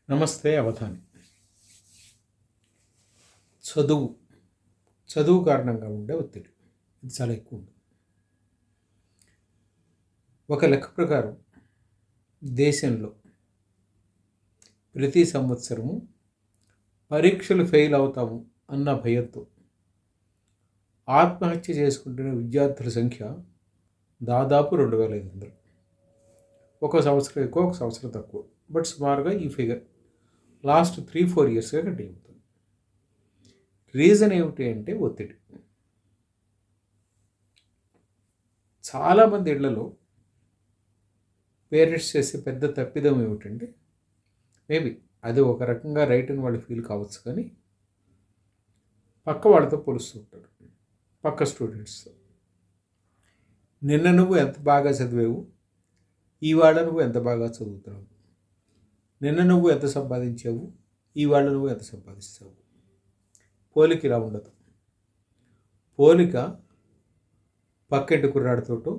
నమస్తే అవధాని. చదువు కారణంగా ఉండే ఒత్తిడి ఇది చాలా ఎక్కువ ఉంటుంది. ఒక లెక్క ప్రకారం దేశంలో ప్రతి సంవత్సరము పరీక్షలు ఫెయిల్ అవుతాము అన్న భయంతో ఆత్మహత్య చేసుకుంటున్న విద్యార్థుల సంఖ్య దాదాపు 2500. ఒక సంవత్సరం ఎక్కువ, ఒక సంవత్సరం తక్కువ, బట్ సుమారుగా ఈ ఫిగర్ లాస్ట్ 3-4 ఇయర్స్గా కంటిన్యూ అవుతుంది. రీజన్ ఏమిటి అంటే ఒత్తిడి. చాలామంది ఇళ్లలో పేరెంట్స్ చేసే పెద్ద తప్పిదం ఏమిటంటే, మేబీ అది ఒక రకంగా రైట్ అని వాళ్ళు ఫీల్ కావచ్చు, కానీ పక్క వాళ్ళతో పోలుస్తూ ఉంటారు, పక్క స్టూడెంట్స్తో. నిన్న నువ్వు ఎంత బాగా చదివావు, ఇవాళ నువ్వు ఎంత బాగా చదువుతున్నావు. నిన్న నువ్వు ఎంత సంపాదించావు, ఇవాళ నువ్వు ఎంత సంపాదిస్తావు. పోలిక ఇలా ఉండదు. పోలిక పక్కింటి కుర్రాడితోటో,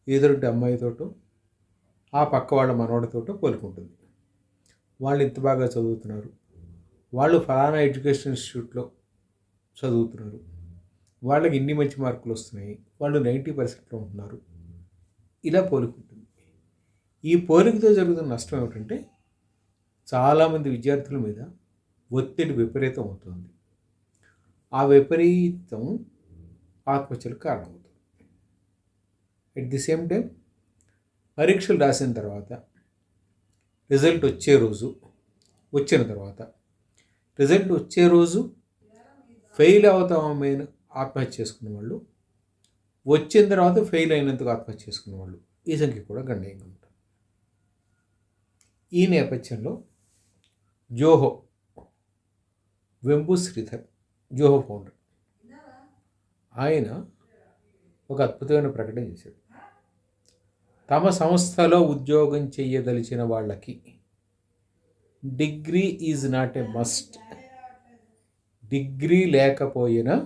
ఎదురుంటి అమ్మాయితోటో, ఆ పక్క వాళ్ళ మనవాడితోటో పోలిక ఉంటుంది. వాళ్ళు ఇంత బాగా చదువుతున్నారు, వాళ్ళు ఫలానా ఎడ్యుకేషన్ ఇన్స్టిట్యూట్లో చదువుతున్నారు, వాళ్ళకి ఇన్ని మంచి మార్కులు వస్తున్నాయి, వాళ్ళు 90% ఉంటున్నారు. ఇలా పోలిక ఉంటుంది. ఈ పోలికతో జరుగుతున్న నష్టం ఏమిటంటే, చాలామంది విద్యార్థుల మీద ఒత్తిడి విపరీతం అవుతుంది. ఆ విపరీతం ఆత్మహత్యలకు కారణమవుతుంది. అట్ ది సేమ్ టైం పరీక్షలు రాసిన తర్వాత రిజల్ట్ వచ్చిన తర్వాత రిజల్ట్ వచ్చే రోజు ఫెయిల్ అవుతామని ఆత్మహత్య చేసుకున్న వాళ్ళు, వచ్చిన తర్వాత ఫెయిల్ అయినందుకు ఆత్మహత్య చేసుకున్న వాళ్ళు, ఈ సంఖ్య కూడా గణనీయంగా ఉంటుంది. ఈ నేపథ్యంలో జోహో, వెంబు శ్రీధర్, జోహో ఫౌండర్, ఆయన ఒక అద్భుతమైన ప్రకటన చేశాడు. తమ సంస్థలో ఉద్యోగం చేయదలిచిన వాళ్ళకి degree is not a must. Degree లేకపోయినా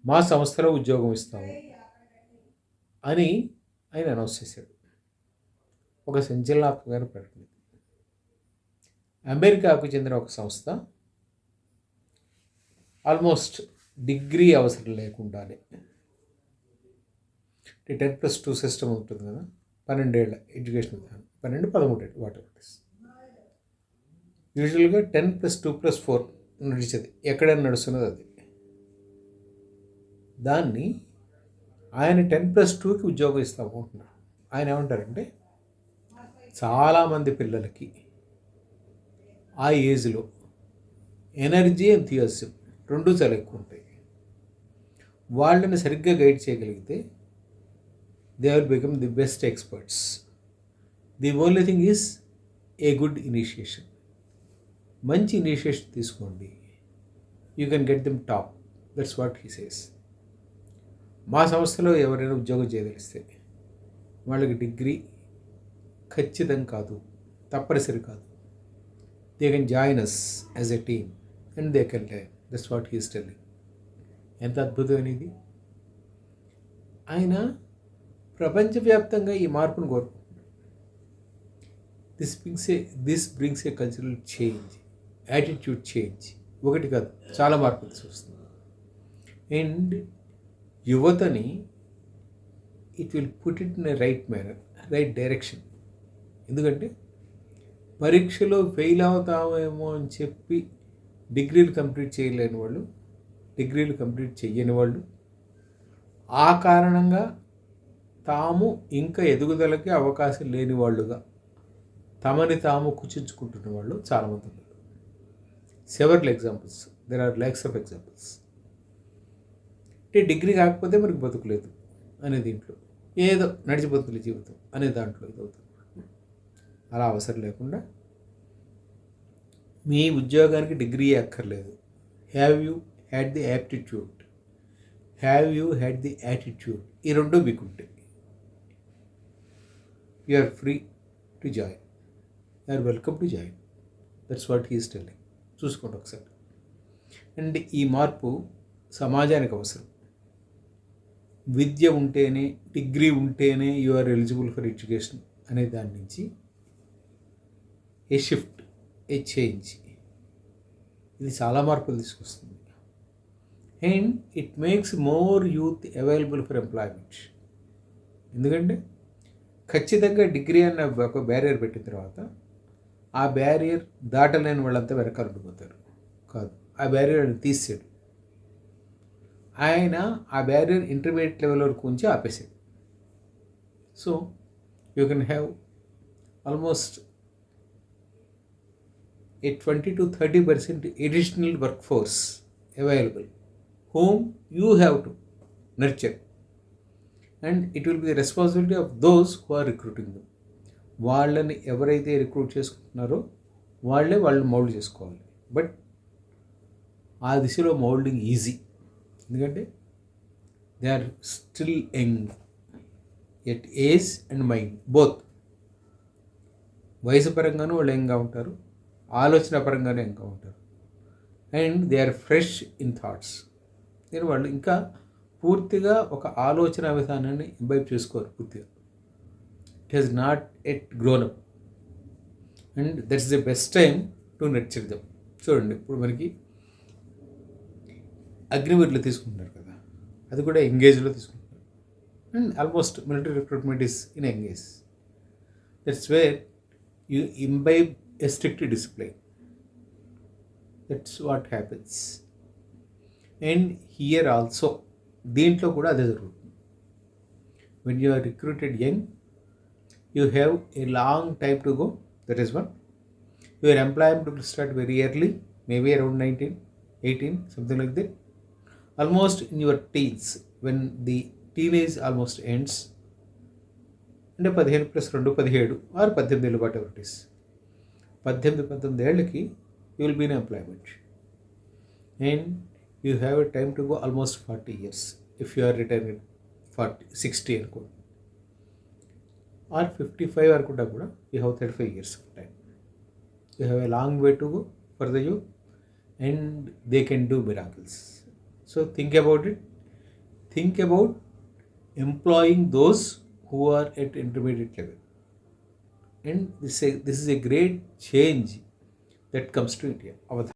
మా సంస్థలో ఉద్యోగం ఇస్తాము అని ఆయన అనౌన్స్ చేశాడు. ఒక సంచలనాత్మకమైన ప్రకటన. అమెరికాకు చెందిన ఒక సంస్థ ఆల్మోస్ట్ డిగ్రీ అవసరం లేకుండానే 10+2 సిస్టమ్ ఉంటుంది కదా, 12 ఏళ్ళ ఎడ్యుకేషన్ విధానం, 12-13 ఏళ్ళు, వాట్ ఎవర్ ఇట్ ఇస్. యూజువల్గా 10+2+4 నడిచేది, ఎక్కడైనా నడుస్తున్నది అది. దాన్ని ఆయన 10+2కి ఉద్యోగం ఇస్తాము అంటున్నారు. ఆయన ఏమంటారంటే, చాలామంది పిల్లలకి ఆ ఏజ్లో ఎనర్జీ, ఎంథ్యూసిజం రెండు చాలా ఎక్కువ ఉంటాయి. వాళ్ళని సరిగ్గా గైడ్ చేయగలిగితే they will become the best experts. The only thing is a good initiation. మంచి ఇనిషియేషన్ తీసుకోండి, you can get them top. That's what he says. మా సంస్థలో ఎవరైనా ఉద్యోగం చేయగలిస్తే వాళ్ళకి డిగ్రీ ఖచ్చితం కాదు, తప్పనిసరి కాదు. They can join us as a team and they can learn. That's what he is telling. ఎంత అద్భుతమైనది. ఆయన ప్రపంచవ్యాప్తంగా ఈ మార్పును కోరుకుంటున్నాడు. This brings a cultural change, attitude change. ఒకటి కాదు, చాలా మార్పులు తీసుకొస్తుంది. అండ్ యువతని it will put it in a right manner, right direction. ఎందుకంటే పరీక్షలో ఫెయిల్ అవుతామేమో అని చెప్పి డిగ్రీలు కంప్లీట్ చేయలేని వాళ్ళు, డిగ్రీలు కంప్లీట్ చెయ్యని వాళ్ళు, ఆ కారణంగా తాము ఇంకా ఎదుగుదలకి అవకాశం లేని వాళ్ళుగా తమని తాము కుచించుకుంటున్న వాళ్ళు చాలామంది ఉన్నారు. Several examples, there are lakhs of examples. అంటే డిగ్రీ కాకపోతే మనకి బతుకులేదు అనే దీంట్లో, ఏదో నడిచి బతుకులే జీవితం అనే దాంట్లో ఇదవుతుంది. అలా అవసరం లేకుండా మీ ఉద్యోగానికి డిగ్రీ అక్కర్లేదు. Have you had the aptitude, have you had the attitude, ఈ రెండు మీకు ఉంటాయి. You are free to join, you are welcome to join. That's what he is telling. చూసుకోండి ఒకసారి. అండ్ ఈ మార్పు సమాజానికి అవసరం. విద్య ఉంటేనే, డిగ్రీ ఉంటేనే you are eligible for education అనే దాని నుంచి ఏ షిఫ్ట్, ఏ చేంజ్. ఇది చాలా మార్పులు తీసుకొస్తుంది. And it makes more youth available for employment. ఎందుకంటే ఖచ్చితంగా డిగ్రీ అన్న ఒక బ్యారియర్ పెట్టిన తర్వాత ఆ బ్యారియర్ దాటలేని వాళ్ళంతా వెనకాల ఉండిపోతారు. కాదు, ఆ బ్యారియర్ ఆయన తీసాడు. ఆయన ఆ బ్యారియర్ ఇంటర్మీడియట్ లెవెల్ వరకు ఉంచి ఆపేసాడు. So you can have almost a 20 to 30% additional workforce available whom you have to nurture, and it will be the responsibility of those who are recruiting them. వాళ్ళని ఎవరైతే recruit చేసుకుంటున్నారో వాళ్ళు mould చేసుకోవాలి. But ఆ దిశలో మౌల్డింగ్ ఈజీ, ఎందుకంటే they are still young at age and mind both. వయసు పరంగానూ వాళ్ళు యంగ్గా ఉంటారు, ఆలోచన పరంగానే ఇంకా ఉంటారు. And they are fresh in thoughts. నేను వాళ్ళు ఇంకా పూర్తిగా ఒక ఆలోచన విధానాన్ని ఇంబైబ్ చేసుకోరు పూర్తిగా. It has not at grown up, and that's the best time to nurture them. చూడండి, ఇప్పుడు మనకి అగ్నివీర్లు తీసుకుంటున్నారు కదా, అది కూడా ఎంగేజ్లో తీసుకుంటున్నారు. And almost military recruitment is in engage. That's where you imbibe a strict discipline. That's what happens. And here also, దీంట్లో కూడా అదే జరుగుతుంది. When you are recruited young, you have a long time to go. That is one. Your employment will start very early, maybe around 19, 18, something like that. Almost in your teens, when the teenage almost ends. అంటే 15 + 2 17 or 18 whatever it is. 18-19 ఏళ్ళకి you will be in employment, and you have a time to go almost 40 years if you are retired 60 అనుకోండి, or 55 అనుకుంటా కూడా you have 35 years of time. You have a long way to go for the youth, and they can do miracles. So think about it. Think about employing those who are at intermediate level. And this is a great change that comes to India.